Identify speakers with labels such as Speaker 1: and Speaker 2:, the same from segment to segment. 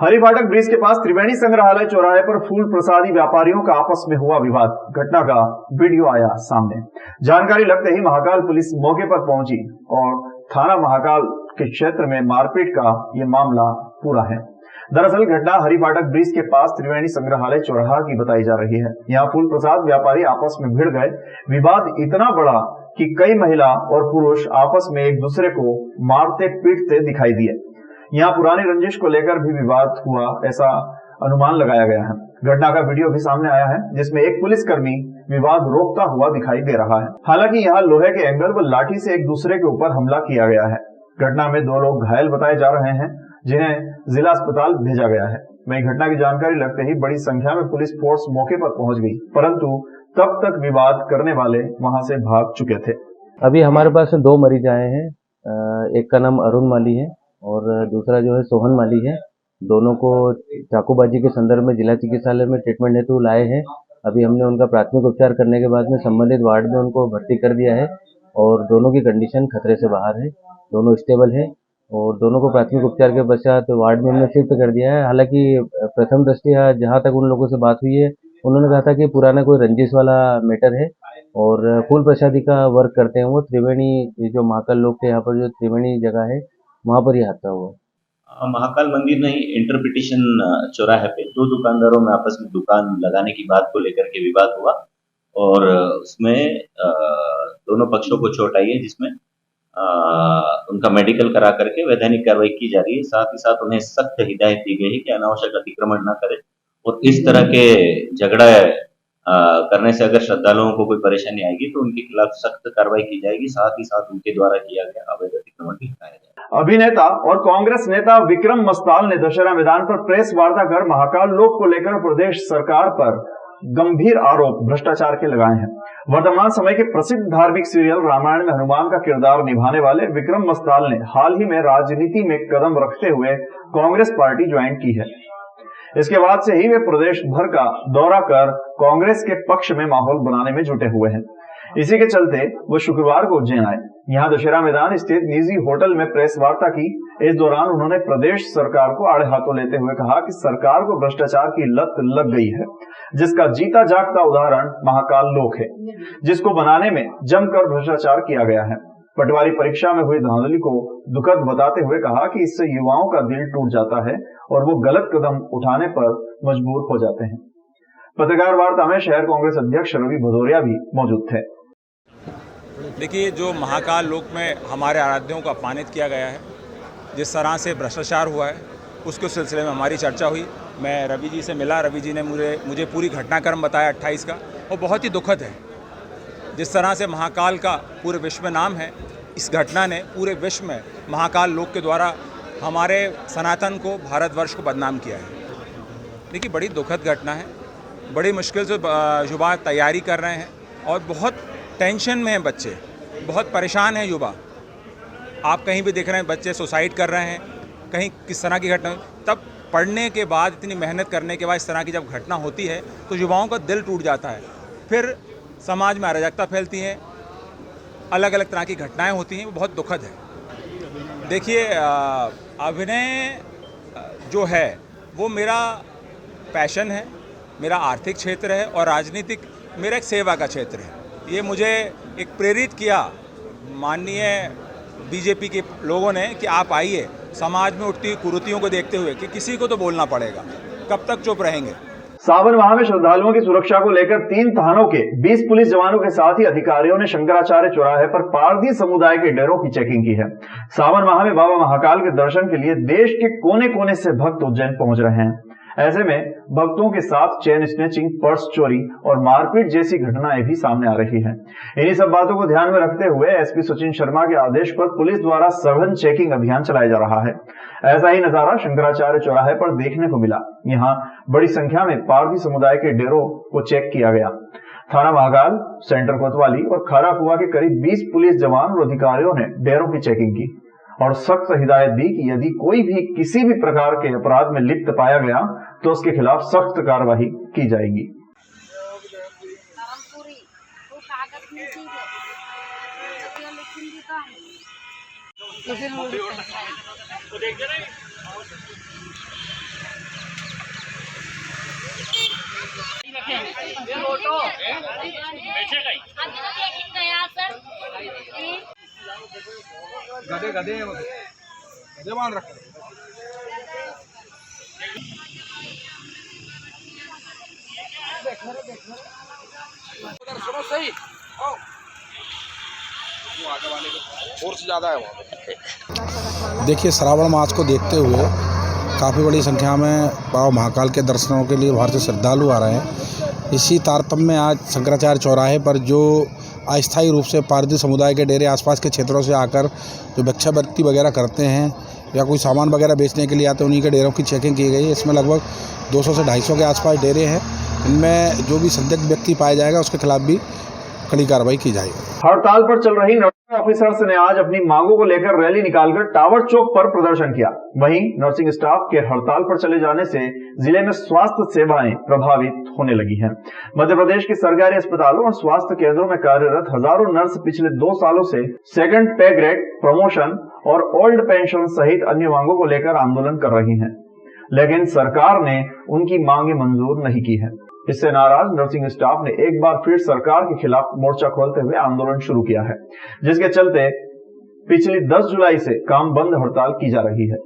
Speaker 1: हरि फाटक ब्रिज के पास त्रिवेणी संग्रहालय चौराहे पर फूल प्रसादी व्यापारियों का आपस में हुआ विवाद। घटना का वीडियो आया सामने। जानकारी लगते ही महाकाल पुलिस मौके पर पहुंची और थाना महाकाल के क्षेत्र में मारपीट का ये मामला पूरा है। दरअसल घटना हरि फाटक ब्रिज के पास त्रिवेणी संग्रहालय चौराहा की बताई जा रही है। यहाँ फूल प्रसाद व्यापारी आपस में भिड़ गए। विवाद इतना बड़ा कि कई महिला और पुरुष आपस में एक दूसरे को मारते पीटते दिखाई दिए। यहाँ पुरानी रंजिश को लेकर भी विवाद हुआ, ऐसा अनुमान लगाया गया है। घटना का वीडियो भी सामने आया है, जिसमें एक पुलिसकर्मी विवाद रोकता हुआ दिखाई दे रहा है। हालांकि यहाँ लोहे के एंगल व लाठी से एक दूसरे के ऊपर हमला किया गया है। घटना में 2 लोग घायल बताए जा रहे हैं, जिन्हें जिला अस्पताल भेजा गया है। वहीं घटना की जानकारी लगते ही बड़ी संख्या में पुलिस फोर्स मौके पर पहुंच गई, परंतु तब तक विवाद करने वाले वहां से भाग चुके थे।
Speaker 2: अभी हमारे पास 2 मरीज आए हैं। एक का नाम अरुण माली है और दूसरा जो है सोहन माली है। दोनों को चाकूबाजी के संदर्भ में जिला चिकित्सालय में ट्रीटमेंट हेतु लाए हैं। अभी हमने उनका प्राथमिक उपचार करने के बाद में संबंधित वार्ड में उनको भर्ती कर दिया है और दोनों की कंडीशन खतरे से बाहर है, दोनों स्टेबल है और दोनों को प्राथमिक उपचार के पश्चात वार्ड में हमने शिफ्ट कर दिया है। हालांकि प्रथम दृष्टया जहां तक उन लोगों से बात हुई है, उन्होंने कहा था कि पुराना कोई रंजिश वाला मैटर है और फूल प्रसादी का वर्क करते हैं वो त्रिवेणी, जो महाकाल लोग के यहाँ पर जो त्रिवेणी जगह है वहां पर यह हादसा हुआ।
Speaker 3: महाकाल मंदिर नहीं, इंटरप्रिटेशन चौराहे पे 2 दुकानदारों में आपस में दुकान लगाने की बात को लेकर के विवाद हुआ और उसमें दोनों पक्षों को चोट आई है, जिसमें उनका मेडिकल करा करके वैधानिक कार्रवाई की जा रही है। साथ ही साथ उन्हें सख्त हिदायत दी गई है कि अनावश्यक अतिक्रमण न करें और इस तरह के झगड़ा करने से अगर श्रद्धालुओं को कोई परेशानी आएगी तो उनके खिलाफ सख्त कार्रवाई की जाएगी। साथ ही साथ उनके द्वारा किया गया अवैध अतिक्रमण भी हटाया जाएगा।
Speaker 1: अभिनेता और कांग्रेस नेता विक्रम मस्ताल ने दशहरा मैदान पर प्रेस वार्ता कर महाकाल लोक को लेकर प्रदेश सरकार पर गंभीर आरोप भ्रष्टाचार के लगाए हैं। वर्तमान समय के प्रसिद्ध धार्मिक सीरियल रामायण में हनुमान का किरदार निभाने वाले विक्रम मस्ताल ने हाल ही में राजनीति में कदम रखते हुए कांग्रेस पार्टी ज्वाइन की है। इसके बाद से ही वे प्रदेश भर का दौरा कर कांग्रेस के पक्ष में माहौल बनाने में जुटे हुए हैं। इसी के चलते वो शुक्रवार को उज्जैन आए। यहाँ दशहरा मैदान स्थित निजी होटल में प्रेस वार्ता की। इस दौरान उन्होंने प्रदेश सरकार को आड़े हाथों लेते हुए कहा कि सरकार को भ्रष्टाचार की लत लग गई है, जिसका जीता जागता उदाहरण महाकाल लोक है, जिसको बनाने में जमकर भ्रष्टाचार किया गया है। पटवारी परीक्षा में हुई धांधली को दुखद बताते हुए कहा कि इससे युवाओं का दिल टूट जाता है और वो गलत कदम उठाने पर मजबूर हो जाते हैं। पत्रकार वार्ता में शहर कांग्रेस अध्यक्ष रवि भदौरिया भी मौजूद थे।
Speaker 4: देखिए, जो महाकाल लोक में हमारे आराध्यों को अपमानित किया गया है, जिस तरह से भ्रष्टाचार हुआ है, उसके सिलसिले में हमारी चर्चा हुई। मैं रवि जी से मिला, रवि जी ने मुझे पूरी घटनाक्रम बताया 28 का, और बहुत ही दुखद है। जिस तरह से महाकाल का पूरे विश्व में नाम है, इस घटना ने पूरे विश्व में महाकाल लोक के द्वारा हमारे सनातन को, भारतवर्ष को बदनाम किया है। देखिए, बड़ी दुखद घटना है। बड़ी मुश्किल से युवा तैयारी कर रहे हैं और बहुत टेंशन में हैं बच्चे, बहुत परेशान हैं युवा। आप कहीं भी देख रहे हैं बच्चे सुसाइड कर रहे हैं, कहीं किस तरह की घटना। तब पढ़ने के बाद, इतनी मेहनत करने के बाद इस तरह की जब घटना होती है तो युवाओं का दिल टूट जाता है। फिर समाज में अराजकता फैलती है, अलग अलग तरह की घटनाएं होती हैं, वो बहुत दुखद है। देखिए, अभिनय जो है वो मेरा पैशन है, मेरा आर्थिक क्षेत्र है और राजनीतिक मेरा एक सेवा का क्षेत्र है। ये मुझे एक प्रेरित किया माननीय बीजेपी के लोगों ने कि आप आइए, समाज में उठती हुई कुरीतियों को देखते हुए कि किसी को तो बोलना पड़ेगा, कब तक चुप रहेंगे।
Speaker 1: सावन माह में श्रद्धालुओं की सुरक्षा को लेकर 3 थानों के 20 पुलिस जवानों के साथ ही अधिकारियों ने शंकराचार्य चौराहे पर पारधी समुदाय के डेरों की चेकिंग की है। सावन माह में बाबा महाकाल के दर्शन के लिए देश के कोने कोने से भक्त उज्जैन पहुंच रहे हैं। ऐसे में भक्तों के साथ चेन स्नेचिंग, पर्स चोरी और मारपीट जैसी घटनाएं भी सामने आ रही हैं। इन्हीं सब बातों को ध्यान में रखते हुए एसपी सचिन शर्मा के आदेश पर पुलिस द्वारा सघन चेकिंग अभियान चलाया जा रहा है। ऐसा ही नजारा शंकराचार्य चौराहे पर देखने को मिला। यहाँ बड़ी संख्या में पारधी समुदाय के डेरों को चेक किया गया। थाना महाकाल, सेंटर कोतवाली और खाराकुआ के करीब 20 पुलिस जवान और अधिकारियों ने डेरों की चेकिंग की और सख्त हिदायत दी कि यदि कोई भी किसी भी प्रकार के अपराध में लिप्त पाया गया तो उसके खिलाफ सख्त कार्रवाई की जाएगी।
Speaker 5: देखिए, श्रावण मास को देखते हुए काफ़ी बड़ी संख्या में बाबा महाकाल के दर्शनों के लिए बाहर से श्रद्धालु आ रहे हैं। इसी तारतम्य में आज शंकराचार्य चौराहे पर जो अस्थायी रूप से पारधी समुदाय के डेरे आसपास के क्षेत्रों से आकर जो भिक्षावृत्ति वगैरह करते हैं या कोई सामान वगैरह बेचने के लिए आते हैं, उन्हीं के डेरों की चेकिंग की गई है। इसमें लगभग 200 से 250 के आसपास डेरे हैं। इनमें जो भी संदिग्ध व्यक्ति पाया जाएगा उसके खिलाफ भी कड़ी कार्रवाई की जाएगी।
Speaker 1: हड़ताल पर चल रही नर्सिंग ऑफिसर्स ने आज अपनी मांगों को लेकर रैली निकालकर टावर चौक पर प्रदर्शन किया। वहीं नर्सिंग स्टाफ के हड़ताल पर चले जाने से जिले में स्वास्थ्य सेवाएं प्रभावित होने लगी हैं। मध्य प्रदेश के सरकारी अस्पतालों और स्वास्थ्य केंद्रों में कार्यरत हजारों नर्स पिछले 2 सालों से सेकंड पे ग्रेड, प्रमोशन और ओल्ड पेंशन सहित अन्य मांगों को लेकर आंदोलन कर रही हैं, लेकिन सरकार ने उनकी मांगे मंजूर नहीं की है। इससे नाराज नर्सिंग स्टाफ ने एक बार फिर सरकार के खिलाफ मोर्चा खोलते हुए आंदोलन शुरू किया है, जिसके चलते पिछली 10 जुलाई से काम बंद हड़ताल की जा रही है।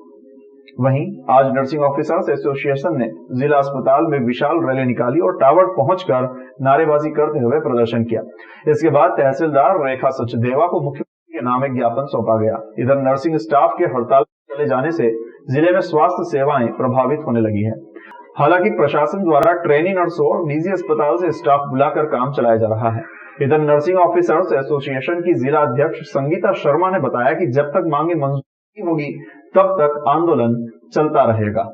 Speaker 1: वहीं आज नर्सिंग ऑफिसर्स एसोसिएशन ने जिला अस्पताल में विशाल रैली निकाली और टावर पहुंचकर नारेबाजी करते हुए प्रदर्शन किया। इसके बाद तहसीलदार रेखा सचदेवा को मुख्यमंत्री के नाम एक ज्ञापन सौंपा गया। इधर नर्सिंग स्टाफ के हड़ताल पर चले जाने से जिले में स्वास्थ्य सेवाएं प्रभावित होने लगी है। हालांकि प्रशासन द्वारा ट्रेनी नर्सों और निजी अस्पताल से स्टाफ बुलाकर काम चलाया जा रहा है। इधर नर्सिंग ऑफिसर्स एसोसिएशन की जिला अध्यक्ष संगीता शर्मा ने बताया कि जब तक मांगे मंजूर नहीं होगी तब तक आंदोलन चलता रहेगा।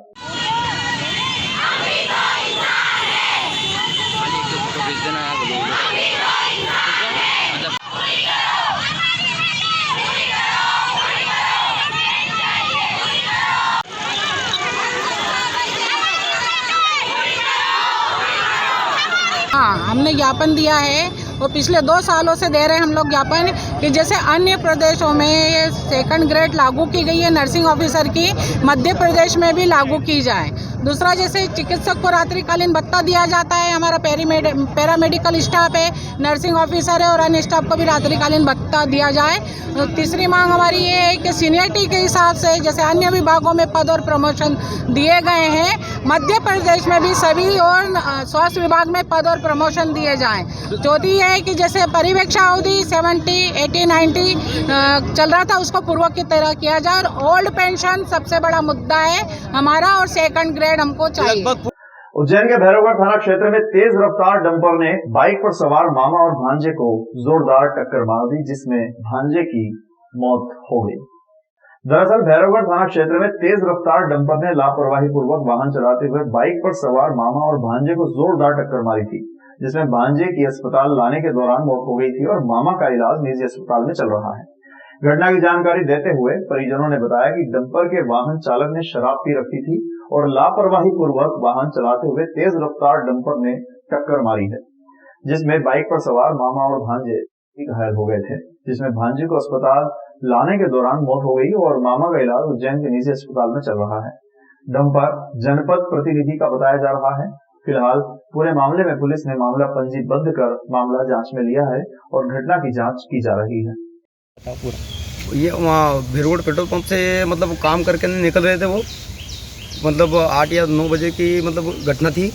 Speaker 6: हाँ, हमने ज्ञापन दिया है और पिछले 2 सालों से दे रहे हैं हम लोग ज्ञापन कि जैसे अन्य प्रदेशों में सेकंड ग्रेड लागू की गई है नर्सिंग ऑफिसर की, मध्य प्रदेश में भी लागू की जाए। दूसरा, जैसे चिकित्सक को रात्रिकालीन भत्ता दिया जाता है, हमारा पैरामेडिकल स्टाफ है, नर्सिंग ऑफिसर है और अन्य स्टाफ को भी रात्रिकालीन भत्ता दिया जाए। तीसरी मांग हमारी ये है कि सीनियरिटी के हिसाब से जैसे अन्य विभागों में पद और प्रमोशन दिए गए हैं, मध्य प्रदेश में भी सभी और स्वास्थ्य विभाग में पद और प्रमोशन दिए जाएं। चौथी है कि जैसे परिवेक्षा अवधि 70, 80, 90 चल रहा था, उसको पूर्व की तरह किया जाए और ओल्ड पेंशन सबसे बड़ा मुद्दा है हमारा और सेकंड ग्रेड हमको चाहिए।
Speaker 1: उज्जैन के भैरवगढ़ थाना क्षेत्र में तेज रफ्तार डंपर ने बाइक पर सवार मामा और भांजे को जोरदार टक्कर मार दी, जिसमें भांजे की मौत हो गई। दरअसल भैरवगढ़ थाना क्षेत्र में तेज रफ्तार डंपर ने लापरवाही पूर्वक वाहन चलाते हुए बाइक पर सवार मामा और भांजे को जोरदार टक्कर मारी थी, जिसमें भांजे की अस्पताल लाने के दौरान मौत हो गई थी और मामा का इलाज निजी अस्पताल में चल रहा है। घटना की जानकारी देते हुए परिजनों ने बताया कि डंपर के वाहन चालक ने शराब पी रखी थी और लापरवाही पूर्वक वाहन चलाते हुए तेज रफ्तार डंपर ने टक्कर मारी है, जिसमें बाइक पर सवार मामा और भांजे घायल हो गए थे, जिसमें भांजे को अस्पताल लाने के दौरान मौत हो गई और मामा का इलाज उज्जैन के निजी अस्पताल में चल रहा है। डंपर जनपद प्रतिनिधि का बताया जा रहा है। फिलहाल पूरे मामले में पुलिस ने मामला पंजीबद्ध कर मामला जांच में लिया है और घटना की जांच की जा रही है।
Speaker 7: ये वहाँ भैरवगढ़ पेट्रोल पंप से मतलब काम करके निकल रहे थे वो, मतलब 8 या 9 बजे की मतलब घटना थी।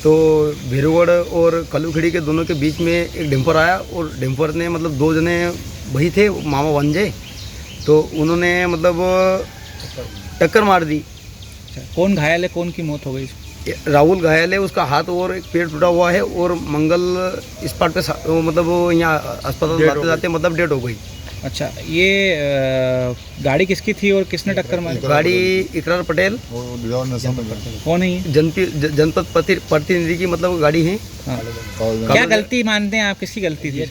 Speaker 7: तो भैरवगढ़ और कलूखड़ी के दोनों के बीच में एक डंपर आया और डंपर ने मतलब 2 जने वही थे मामा भांजे, तो उन्होंने मतलब टक्कर मार दी।
Speaker 8: कौन घायल है, कौन की मौत हो गई?
Speaker 7: राहुल घायल है, उसका हाथ और एक पेड़ टूटा हुआ है और मंगल स्पॉट पे मतलब यहाँ अस्पताल जाते जाते मतलब डेड हो गई।
Speaker 8: अच्छा, ये गाड़ी किसकी थी और किसने टक्कर मारी?
Speaker 7: गाड़ी इकरार पटेल
Speaker 8: कौन है ये?
Speaker 7: जनपद प्रतिनिधि की मतलब गाड़ी है।
Speaker 8: हाँ। क्या गलती मानते हैं आप, किसकी गलती थी?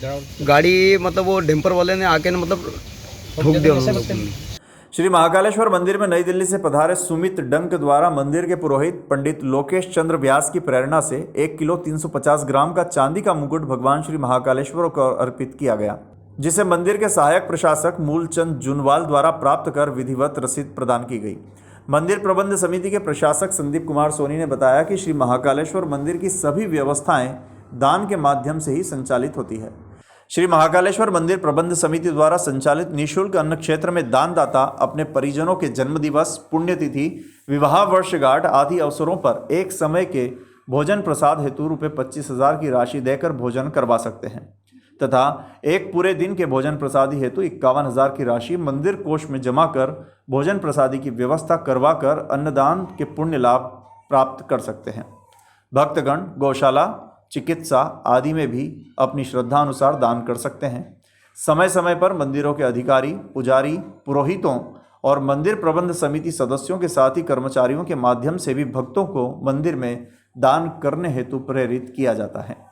Speaker 7: गाड़ी मतलब वो डंपर वाले ने आके मतलब ठोक दिया।
Speaker 1: श्री महाकालेश्वर मंदिर में नई दिल्ली से पधारे सुमित डंक द्वारा मंदिर के पुरोहित पंडित लोकेश चंद्र व्यास की प्रेरणा से 1 किलो 350 ग्राम का चांदी का मुकुट भगवान श्री महाकालेश्वर को अर्पित किया गया, जिसे मंदिर के सहायक प्रशासक मूलचंद जुनवाल द्वारा प्राप्त कर विधिवत रसीद प्रदान की गई। मंदिर प्रबंध समिति के प्रशासक संदीप कुमार सोनी ने बताया कि श्री महाकालेश्वर मंदिर की सभी व्यवस्थाएं दान के माध्यम से ही संचालित होती है। श्री महाकालेश्वर मंदिर प्रबंध समिति द्वारा संचालित निःशुल्क अन्न क्षेत्र में दानदाता अपने परिजनों के जन्मदिवस, पुण्यतिथि, विवाह वर्षगांठ आदि अवसरों पर एक समय के भोजन प्रसाद हेतु रुपये 25,000 की राशि देकर भोजन करवा सकते हैं तथा एक पूरे दिन के भोजन प्रसादी हेतु 51,000 की राशि मंदिर कोष में जमा कर भोजन प्रसादी की व्यवस्था करवाकर अन्नदान के पुण्य लाभ प्राप्त कर सकते हैं। भक्तगण गौशाला, चिकित्सा आदि में भी अपनी श्रद्धा अनुसार दान कर सकते हैं। समय समय पर मंदिरों के अधिकारी, पुजारी, पुरोहितों और मंदिर प्रबंध समिति सदस्यों के साथ ही कर्मचारियों के माध्यम से भी भक्तों को मंदिर में दान करने हेतु प्रेरित किया जाता है।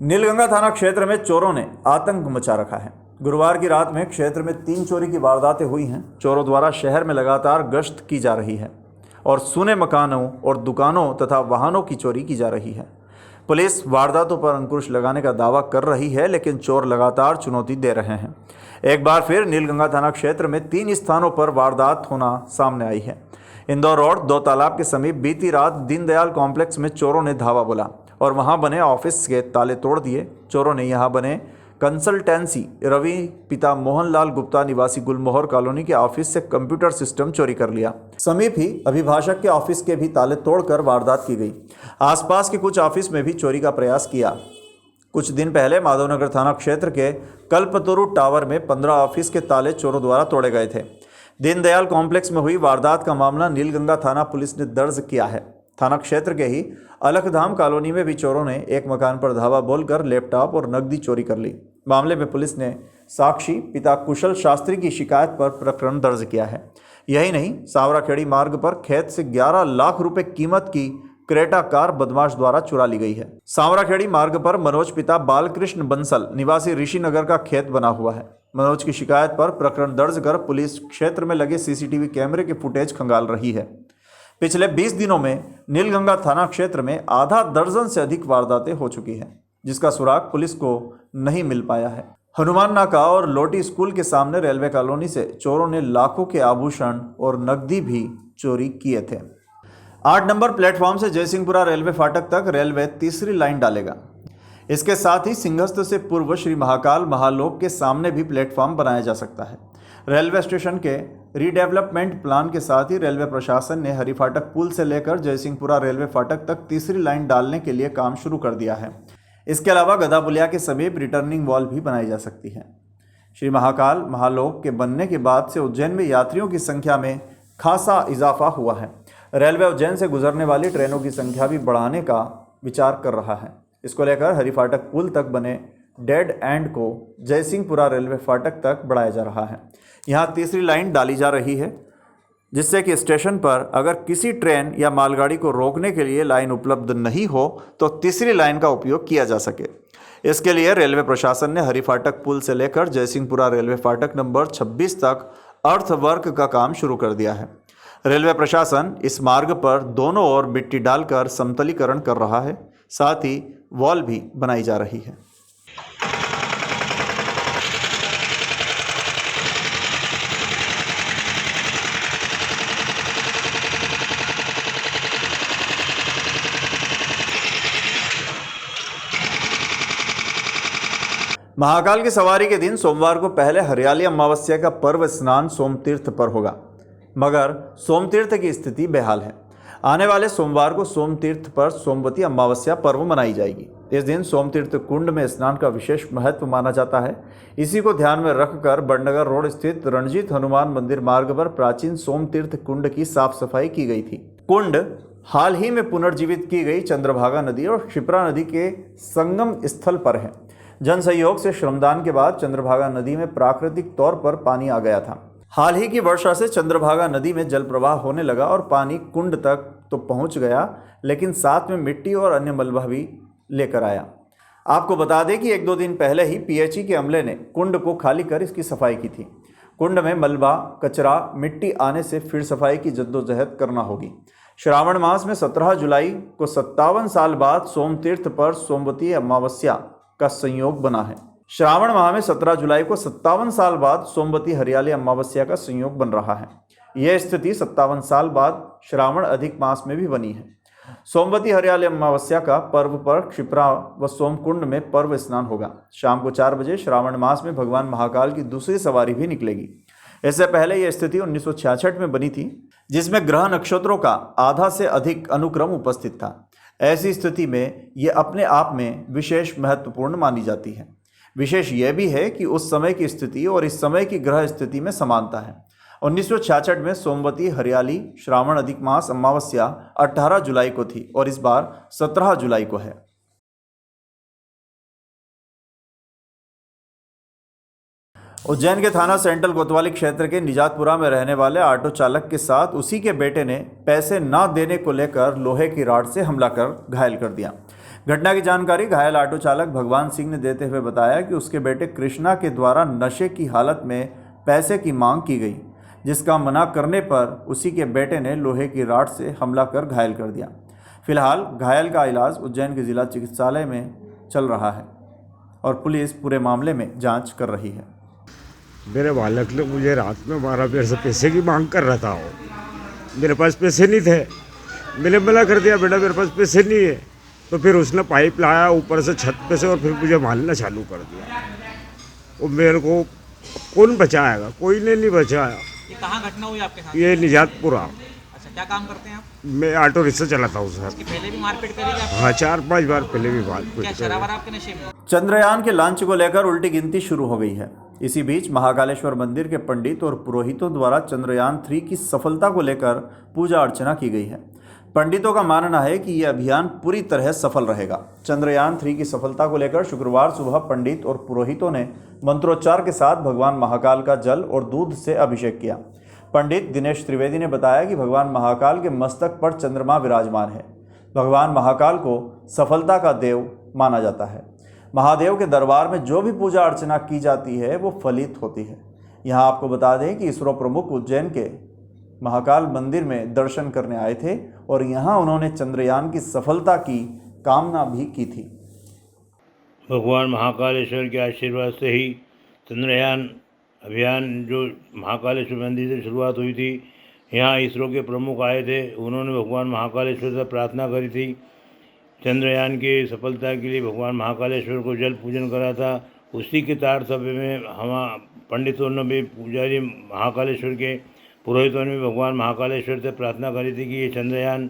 Speaker 1: नीलगंगा थाना क्षेत्र में चोरों ने आतंक मचा रखा है। गुरुवार की रात में क्षेत्र में 3 चोरी की वारदातें हुई हैं। चोरों द्वारा शहर में लगातार गश्त की जा रही है और सूने मकानों और दुकानों तथा वाहनों की चोरी की जा रही है। पुलिस वारदातों पर अंकुश लगाने का दावा कर रही है, लेकिन चोर लगातार चुनौती दे रहे हैं। एक बार फिर नीलगंगा थाना क्षेत्र में 3 स्थानों पर वारदात होना सामने आई है। इंदौर रोड 2 तालाब के समीप बीती रात दीनदयाल कॉम्प्लेक्स में चोरों ने धावा बोला और वहां बने ऑफिस के ताले तोड़ दिए। चोरों ने यहां बने कंसल्टेंसी रवि पिता मोहनलाल गुप्ता निवासी गुलमोहर कॉलोनी के ऑफिस से कंप्यूटर सिस्टम चोरी कर लिया। समीप ही अभिभाषक के ऑफिस के भी ताले तोड़कर वारदात की गई। आसपास के कुछ ऑफिस में भी चोरी का प्रयास किया। कुछ दिन पहले माधवनगर थाना क्षेत्र के कल्पतरु टावर में 15 ऑफिस के ताले चोरों द्वारा तोड़े गए थे। दीनदयाल कॉम्प्लेक्स में हुई वारदात का मामला नीलगंगा थाना पुलिस ने दर्ज किया है। थाना क्षेत्र के ही अलखधाम कॉलोनी में भी चोरों ने एक मकान पर धावा बोलकर लैपटॉप और नकदी चोरी कर ली। मामले में पुलिस ने साक्षी पिता कुशल शास्त्री की शिकायत पर प्रकरण दर्ज किया है। यही नहीं, सावराखेड़ी मार्ग पर खेत से 11 लाख रुपए कीमत की क्रेटा कार बदमाश द्वारा चुरा ली गई है। सावराखेड़ी मार्ग पर मनोज पिता बालकृष्ण बंसल निवासी ऋषिनगर का खेत बना हुआ है। मनोज की शिकायत पर प्रकरण दर्ज कर पुलिस क्षेत्र में लगे सीसीटीवी कैमरे के फुटेज खंगाल रही है। पिछले 20 दिनों में नीलगंगा थाना क्षेत्र में आधा दर्जन से अधिक वारदातें हो चुकी हैं, जिसका सुराग पुलिस को नहीं मिल पाया है। हनुमान नाका और लोटी स्कूल के सामने रेलवे कॉलोनी से चोरों ने लाखों के आभूषण और नकदी भी चोरी किए थे। 8 नंबर प्लेटफॉर्म से जयसिंहपुरा रेलवे फाटक तक रेलवे तीसरी लाइन डालेगा। इसके साथ ही सिंहस्थ से पूर्व श्री महाकाल महालोक के सामने भी प्लेटफॉर्म बनाया जा सकता है। रेलवे स्टेशन के रीडेवलपमेंट प्लान के साथ ही रेलवे प्रशासन ने हरिफाटक पुल से लेकर जयसिंहपुरा रेलवे फाटक तक तीसरी लाइन डालने के लिए काम शुरू कर दिया है। इसके अलावा गदापुलिया के समीप रिटर्निंग वॉल भी बनाई जा सकती है। श्री महाकाल महालोक के बनने के बाद से उज्जैन में यात्रियों की संख्या में खासा इजाफा हुआ है। रेलवे उज्जैन से गुजरने वाली ट्रेनों की संख्या भी बढ़ाने का विचार कर रहा है। इसको लेकर हरिफाटक पुल तक बने डेड एंड को जयसिंहपुरा रेलवे फाटक तक बढ़ाया जा रहा है। यहाँ तीसरी लाइन डाली जा रही है, जिससे कि स्टेशन पर अगर किसी ट्रेन या मालगाड़ी को रोकने के लिए लाइन उपलब्ध नहीं हो तो तीसरी लाइन का उपयोग किया जा सके। इसके लिए रेलवे प्रशासन ने हरिफाटक पुल से लेकर जयसिंहपुरा रेलवे फाटक नंबर 26 तक अर्थवर्क का काम शुरू कर दिया है। रेलवे प्रशासन इस मार्ग पर दोनों ओर मिट्टी डालकर समतलीकरण कर रहा है, साथ ही वॉल भी बनाई जा रही है। महाकाल की सवारी के दिन सोमवार को पहले हरियाली अमावस्या का पर्व स्नान सोमतीर्थ पर होगा, मगर सोमतीर्थ की स्थिति बेहाल है। आने वाले सोमवार को सोमतीर्थ पर सोमवती अमावस्या पर्व मनाई जाएगी। इस दिन सोमतीर्थ कुंड में स्नान का विशेष महत्व माना जाता है। इसी को ध्यान में रखकर बड़नगर रोड स्थित रणजीत हनुमान मंदिर मार्ग पर प्राचीन सोमतीर्थ कुंड की साफ सफाई की गई थी। कुंड हाल ही में पुनर्जीवित की गई चंद्रभागा नदी और क्षिप्रा नदी के संगम स्थल पर है। जन सहयोग से श्रमदान के बाद चंद्रभागा नदी में प्राकृतिक तौर पर पानी आ गया था। हाल ही की वर्षा से चंद्रभागा नदी में जल प्रवाह होने लगा और पानी कुंड तक तो पहुंच गया, लेकिन साथ में मिट्टी और अन्य मलबा भी लेकर आया। आपको बता दें कि 1-2 दिन पहले ही पीएचई के अमले ने कुंड को खाली कर इसकी सफाई की थी। कुंड में मलबा, कचरा, मिट्टी आने से फिर सफाई की जद्दोजहद करना होगी। श्रावण मास में 17 जुलाई को 57 साल बाद सोमतीर्थ पर सोमवती अमावस्या का संयोग बना है। श्रावण माह में 17 जुलाई को 57 साल बाद सोमवती हरियाली अमावस्या का संयोग बन रहा है। यह स्थिति 57 साल बाद श्रावण अधिक मास में भी बनी है। सोमवती हरियाली अमावस्या का पर्व पर क्षिप्रा व सोमकुंड में पर्व स्नान होगा। शाम को 4 बजे श्रावण मास में भगवान महाकाल की दूसरी सवारी भी निकलेगी। इससे पहले यह स्थिति 1966 में बनी थी, जिसमें ग्रह नक्षत्रों का आधा से अधिक अनुक्रम उपस्थित था। ऐसी स्थिति में यह अपने आप में विशेष महत्वपूर्ण मानी जाती है। विशेष यह भी है कि उस समय की स्थिति और इस समय की ग्रह स्थिति में समानता है। 1966 में सोमवती हरियाली श्रावण अधिक मास अमावस्या 18 जुलाई को थी और इस बार 17 जुलाई को है। उज्जैन के थाना सेंट्रल कोतवाली क्षेत्र के निजातपुरा में रहने वाले ऑटो चालक के साथ उसी के बेटे ने पैसे न देने को लेकर लोहे की रॉड से हमला कर घायल कर दिया। घटना की जानकारी घायल ऑटो चालक भगवान सिंह ने देते हुए बताया कि उसके बेटे कृष्णा के द्वारा नशे की हालत में पैसे की मांग की गई, जिसका मना करने पर उसी के बेटे ने लोहे की रॉड से हमला कर घायल कर दिया। फिलहाल घायल का इलाज उज्जैन के जिला चिकित्सालय में चल रहा है और पुलिस पूरे मामले में जांच कर रही है।
Speaker 9: मेरे बालक ने मुझे रात में 12 बजे से पैसे की मांग कर रहा था। वो मेरे पास पैसे नहीं थे। मैंने मना कर दिया, बेटा मेरे पास पैसे नहीं है। तो फिर उसने पाइप लाया ऊपर से छत पे से और फिर मुझे मारना चालू कर दिया। वो मेरे को कौन बचाएगा? कोई ने नहीं बचाया।
Speaker 8: ये कहाँ घटना हुई आपके साथ?
Speaker 9: ये निजातपुरा।
Speaker 8: अच्छा, क्या काम करते हैं आप?
Speaker 9: मैं ऑटो रिक्शा चलाता हूँ सर।
Speaker 8: इसके पहले भी मारपीट करी थी आपने?
Speaker 9: हाँ, 4-5 बार पहले भी मारपीट
Speaker 8: क्या
Speaker 9: करी।
Speaker 8: शराब आपके नशे में?
Speaker 1: चंद्रयान के लॉन्च को लेकर उल्टी गिनती शुरू हो गई है। इसी बीच महाकालेश्वर मंदिर के पंडित और पुरोहितों द्वारा चंद्रयान 3 की सफलता को लेकर पूजा अर्चना की गई है। पंडितों का मानना है कि यह अभियान पूरी तरह सफल रहेगा। चंद्रयान 3 की सफलता को लेकर शुक्रवार सुबह पंडित और पुरोहितों ने मंत्रोच्चार के साथ भगवान महाकाल का जल और दूध से अभिषेक किया। पंडित दिनेश त्रिवेदी ने बताया कि भगवान महाकाल के मस्तक पर चंद्रमा विराजमान है। भगवान महाकाल को सफलता का देव माना जाता है। महादेव के दरबार में जो भी पूजा अर्चना की जाती है वो फलित होती है। यहाँ आपको बता दें कि इसरो प्रमुख उज्जैन के महाकाल मंदिर में दर्शन करने आए थे और यहाँ उन्होंने चंद्रयान की सफलता की कामना भी की थी।
Speaker 10: भगवान महाकालेश्वर के आशीर्वाद से ही चंद्रयान अभियान जो महाकालेश्वर मंदिर से शुरुआत हुई थी, यहाँ इसरो के प्रमुख आए थे। उन्होंने भगवान महाकालेश्वर से प्रार्थना करी थी। चंद्रयान की सफलता के लिए भगवान महाकालेश्वर को जल पूजन करा था। उसी के तारतम्य में हम पंडितों ने भी, पुजारी महाकालेश्वर के पुरोहितों ने भी भगवान महाकालेश्वर से प्रार्थना करी थी कि ये चंद्रयान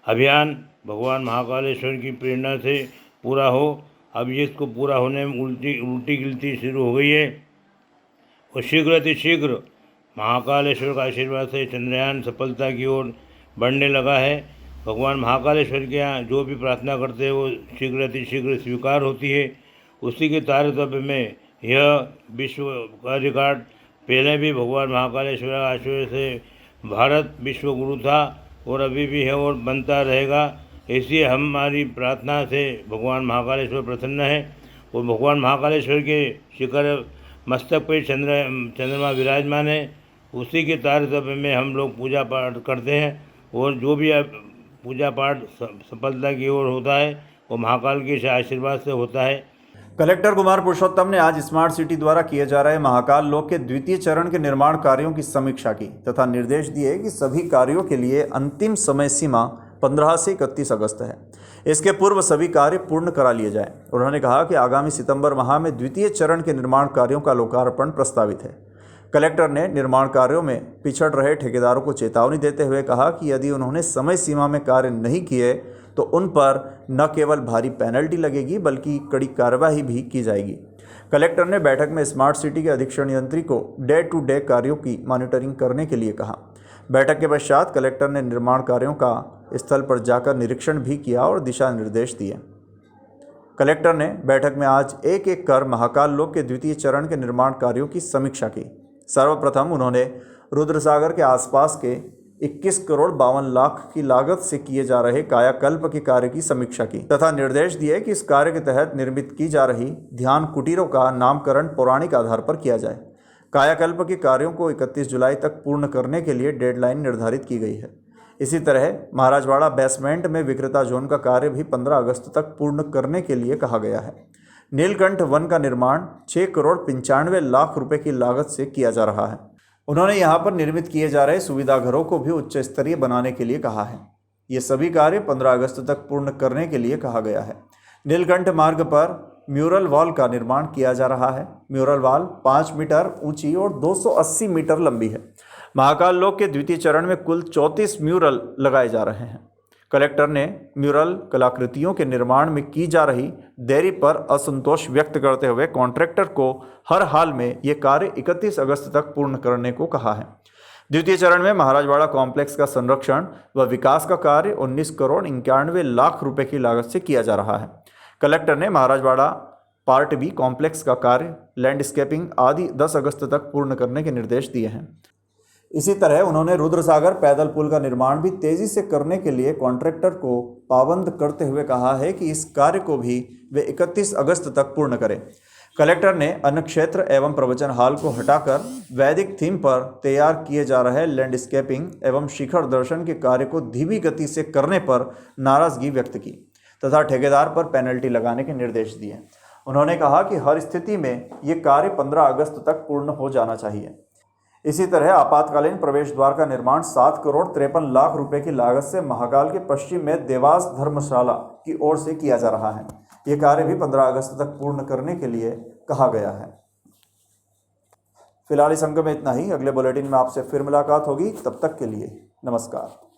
Speaker 10: अभियान भगवान महाकालेश्वर की प्रेरणा से पूरा हो। अब ये इसको पूरा होने में उल्टी गिनती शुरू हो गई है और शीघ्र अतिशीघ्र महाकालेश्वर का आशीर्वाद से चंद्रयान सफलता की ओर बढ़ने लगा है। भगवान महाकालेश्वर के यहाँ जो भी प्रार्थना करते हैं वो शीघ्र अतिशीघ्र स्वीकार होती है। उसी के तारतम्य में यह विश्व का रिकॉर्ड पहले भी भगवान महाकालेश्वर के आशीर्वाद से भारत विश्व गुरु था और अभी भी है और बनता रहेगा। ऐसी हमारी प्रार्थना से भगवान महाकालेश्वर प्रसन्न है और भगवान महाकालेश्वर के शिखर मस्तक पर चंद्रमा विराजमान है। उसी के तारतम्य में हम लोग पूजा पाठ करते हैं और जो भी पूजा पाठ सफलता की ओर होता है वो महाकाल के आशीर्वाद से होता है।
Speaker 1: कलेक्टर कुमार पुरुषोत्तम ने आज स्मार्ट सिटी द्वारा किए जा रहे महाकाल लोक के द्वितीय चरण के निर्माण कार्यों की समीक्षा की तथा निर्देश दिए कि सभी कार्यों के लिए अंतिम समय सीमा 15 से 31 अगस्त है। इसके पूर्व सभी कार्य पूर्ण करा लिए जाएं। उन्होंने कहा कि आगामी सितंबर माह में द्वितीय चरण के निर्माण कार्यों का लोकार्पण प्रस्तावित है। कलेक्टर ने निर्माण कार्यों में पिछड़ रहे ठेकेदारों को चेतावनी देते हुए कहा कि यदि उन्होंने समय सीमा में कार्य नहीं किए तो उन पर न केवल भारी पेनल्टी लगेगी बल्कि कड़ी कार्रवाई भी की जाएगी। कलेक्टर ने बैठक में स्मार्ट सिटी के अधीक्षण यंत्री को डे टू डे कार्यों की मॉनिटरिंग करने के लिए कहा। बैठक के पश्चात कलेक्टर ने निर्माण कार्यों का स्थल पर जाकर निरीक्षण भी किया और दिशा निर्देश दिए। कलेक्टर ने बैठक में आज एक एक कर महाकाल लोक के द्वितीय चरण के निर्माण कार्यों की समीक्षा की। सर्वप्रथम उन्होंने रुद्रसागर के आसपास के 21 करोड़ 52 लाख की लागत से किए जा रहे कायाकल्प के कार्य की समीक्षा की तथा निर्देश दिए कि इस कार्य के तहत निर्मित की जा रही ध्यान कुटीरों का नामकरण पौराणिक आधार पर किया जाए। कायाकल्प के कार्यों को 31 जुलाई तक पूर्ण करने के लिए डेडलाइन निर्धारित की गई है। इसी तरह महाराजवाड़ा बेसमेंट में विक्रेता जोन का कार्य भी 15 अगस्त तक पूर्ण करने के लिए कहा गया है। नीलकंठ वन का निर्माण 6 करोड़ 95 लाख रुपए की लागत से किया जा रहा है। उन्होंने यहां पर निर्मित किए जा रहे सुविधा घरों को भी उच्च स्तरीय बनाने के लिए कहा है। ये सभी कार्य 15 अगस्त तक पूर्ण करने के लिए कहा गया है। नीलकंठ मार्ग पर म्यूरल वॉल का निर्माण किया जा रहा है। म्यूरल वॉल 5 मीटर ऊंची और 280 मीटर लंबी है। महाकाल लोक के द्वितीय चरण में कुल 34 म्यूरल लगाए जा रहे हैं। कलेक्टर ने म्यूरल कलाकृतियों के निर्माण में की जा रही देरी पर असंतोष व्यक्त करते हुए कॉन्ट्रैक्टर को हर हाल में ये कार्य 31 अगस्त तक पूर्ण करने को कहा है। द्वितीय चरण में महाराजवाड़ा कॉम्प्लेक्स का संरक्षण व विकास का कार्य 19 करोड़ 91 लाख रुपए की लागत से किया जा रहा है। कलेक्टर ने महाराजवाड़ा पार्ट बी कॉम्प्लेक्स का कार्य, लैंडस्केपिंग आदि 10 अगस्त तक पूर्ण करने के निर्देश दिए हैं। इसी तरह उन्होंने रुद्रसागर पैदल पुल का निर्माण भी तेजी से करने के लिए कॉन्ट्रैक्टर को पाबंद करते हुए कहा है कि इस कार्य को भी वे 31 अगस्त तक पूर्ण करें। कलेक्टर ने अन्न क्षेत्र एवं प्रवचन हॉल को हटाकर वैदिक थीम पर तैयार किए जा रहे लैंडस्केपिंग एवं शिखर दर्शन के कार्य को धीमी गति से करने पर नाराजगी व्यक्त की तथा ठेकेदार पर पेनल्टी लगाने के निर्देश दिए। उन्होंने कहा कि हर स्थिति में ये कार्य 15 अगस्त तक पूर्ण हो जाना चाहिए। इसी तरह आपातकालीन प्रवेश द्वार का निर्माण 7 करोड़ 53 लाख रुपए की लागत से महाकाल के पश्चिम में देवास धर्मशाला की ओर से किया जा रहा है। यह कार्य भी 15 अगस्त तक पूर्ण करने के लिए कहा गया है। फिलहाल इस अंक में इतना ही। अगले बुलेटिन में आपसे फिर मुलाकात होगी। तब तक के लिए नमस्कार।